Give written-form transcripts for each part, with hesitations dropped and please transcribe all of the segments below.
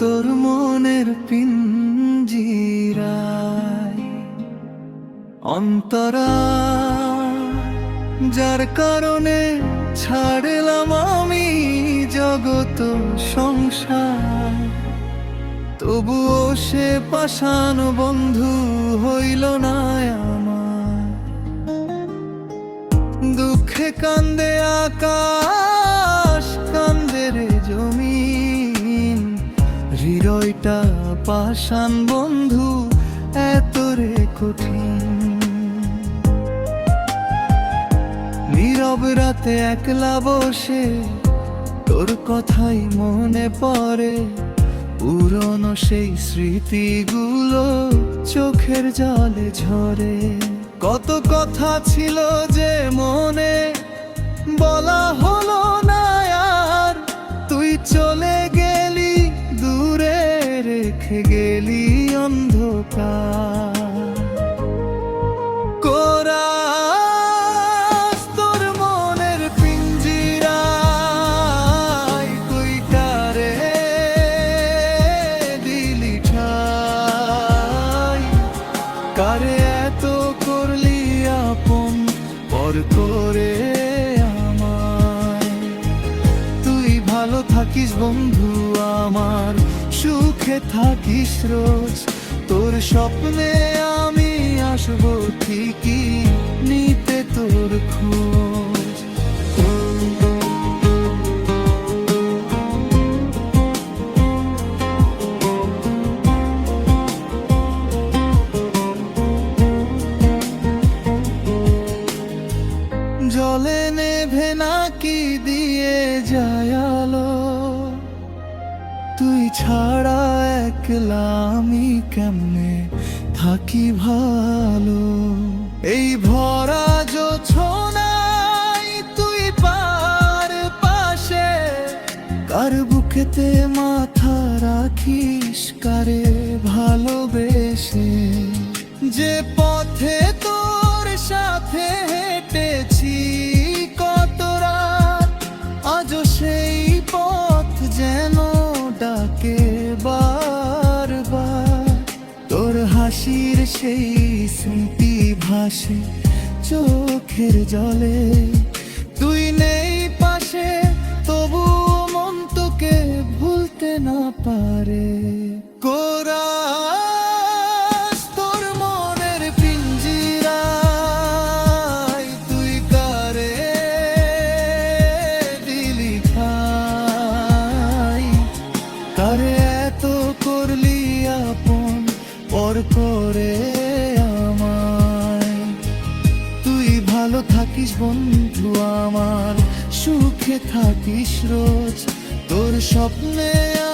তোর মনের পিঞ্জিরায় অন্তরা, যার কারণে ছাড়লাম আমি জগত সংসার। তবুও সে পাষাণ বন্ধু হইল না আমার। দুঃখে কান্দে আকাশ, কান্দে রে জমিন, হৃদয়টা পাষাণ বন্ধু এত রে কঠিন। নীরব রাতে একলা বসে তোর কথাই মনে পড়ে, পুরনো সেই স্মৃতিগুলো চোখের জলে ঝরে। কত কথা ছিল যে মনে বলা হলো না আর, তুই চলে গেলি দূরে রেখে গেলি অন্ধকার। কোরাস তোর মনের পিঞ্জিরায় তুই কারে দিলি ঠাই, কারে এত করলি আপন পর করে আমায়। তুই ভালো থাকিস বন্ধু আমার, সুখে থাকিস রোজ, তোর স্বপ্নে আমি আসবো ঠিকই নিতে তোর খোঁজ। জলে নেভে নাকি দিয়ে যায় আলো, তুই ছাড়া একলা আমি কেমনে থাকি ভালো। এই ভরা জোছনায় তুই পার পাশে, কার বুকেতে মাথা রাখিস কারে ভালোবেসে। যে পথে তোর সাথে হেঁটেছি কত রাত, আজও সেই পথ যেন ডাকে বারবার। তোর হাসির সেই স্মৃতি ভাসে চোখের জলে, তুই নেই পাশে তবু মন তোকে ভুলতে না পারে। কোরাস তোর মনের পিঞ্জিরায় তুই কারে দিলি ঠাই, কারে এত করলি আপন পর করে আমায়। তুই ভালো থাকিস বন্ধু আমার, সুখে থাকিস রোজ, তোর স্বপ্নে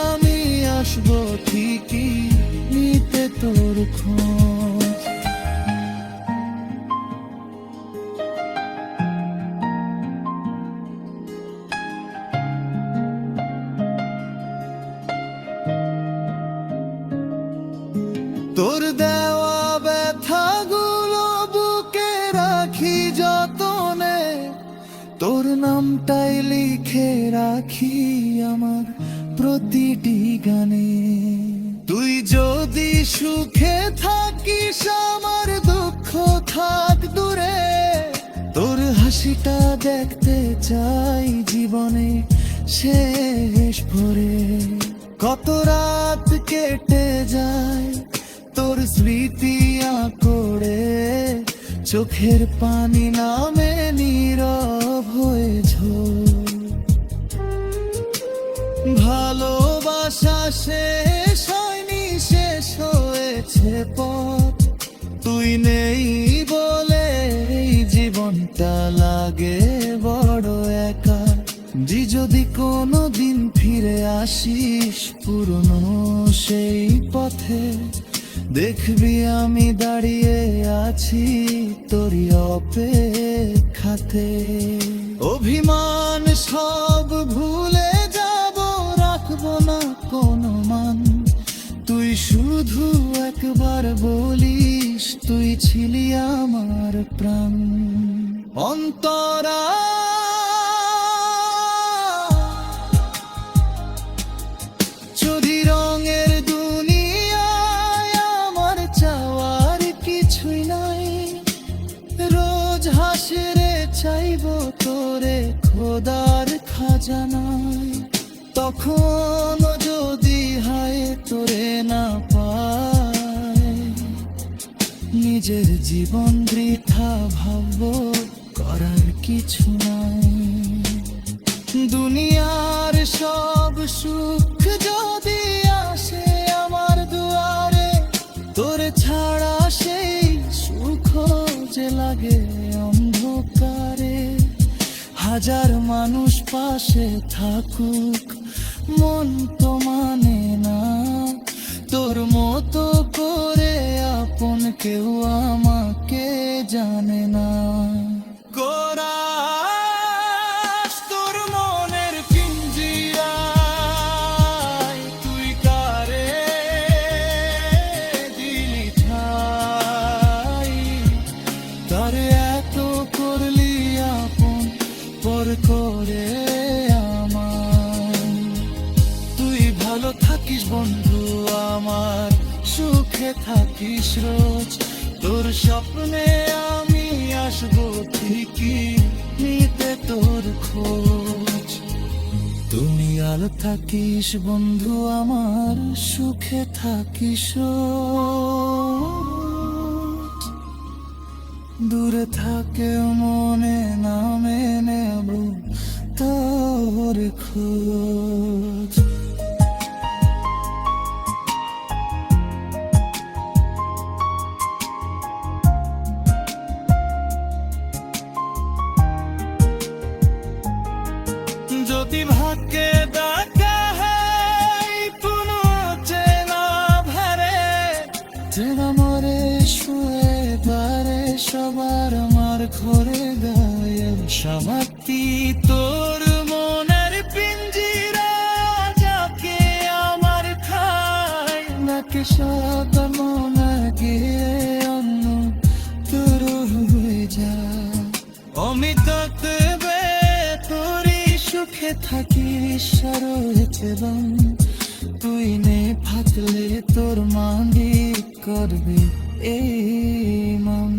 আমি আসবো ঠিকই নিতে তোর খোঁজ। তোর দেওয়া ব্যথাগুলো বুকে রাখি যতনে, তোর নামটাই লিখে রাখি আমার প্রতিটি গানে। তুই যদি সুখে থাকিস আমার দুঃখ থাক দূরে, তোর হাসিটা দেখতে চাই জীবনে শেষ ভরে। কত রাত কেটে যায় তোর স্মৃতি আঁকড়ে, চোখের পানি নামে নীরব হয়ে ঝোল। ভালোবাসা শেষ হয়নি, শেষ হয়েছে পথ, তুই নেই বলে এই জীবনটা লাগে বড় একা। যদি কোনো দিন ফিরে আসিস পুরনো সেই পথে, দেখবি আমি দাঁড়িয়ে আছি তোরই অপেক্ষাতে। অভিমান সব ভুলে যাব, রাখবো না কোনো মান, তুই শুধু একবার বলিস তুই ছিলি আমার প্রাণ। অন্তরা যদি রং খোদার খাজানায়। তখন যদি হায় তোরে না পায়, নিজের জীবন বৃথা ভাববো, করার কিছু নাই। দুনিয়ার সব সুখ যদি আসে আমার দুয়ারে, তোরে ছাড়া সেই সুখ যে লাগে অন্ধকারে। হাজার মানুষ পাশে থাকুক, মন তো মানে না, তোর মতো করে আপন কেউ আমাকে জানে না। গোরাস তোর মনের পিঞ্জিরায় তুই কারে দিলি ঠাই, তারে এত করলি আপন পর করে আমার। তুই ভালো থাকিস বন্ধু আমার, সুখে থাকিস রোজ, তোর স্বপ্নে আমি আসবো ঠিকই নিতে তোর খোঁজ। তুমি আলো থাকিস বন্ধু আমার, সুখে থাকিস রোজ। দূরে থাকে মনে নামে নেব তোর খোঁজ। যদি ভাগ্যে ডাকা হয় পুনো চেনা ভারে, চেনা মরে শুয়ে পারে সবার মার ঘরে গায়ে। সমাপ্তি তোর মনের পিঞ্জিরা যাকে আমার খায়, নাকি সাদা মনে গিয়ে অন্য তোর হয়ে যায়। অমিত সুখে থাকিস সারোচেবং, তুই নে থাকলে তোর মালিক করবে এই মন।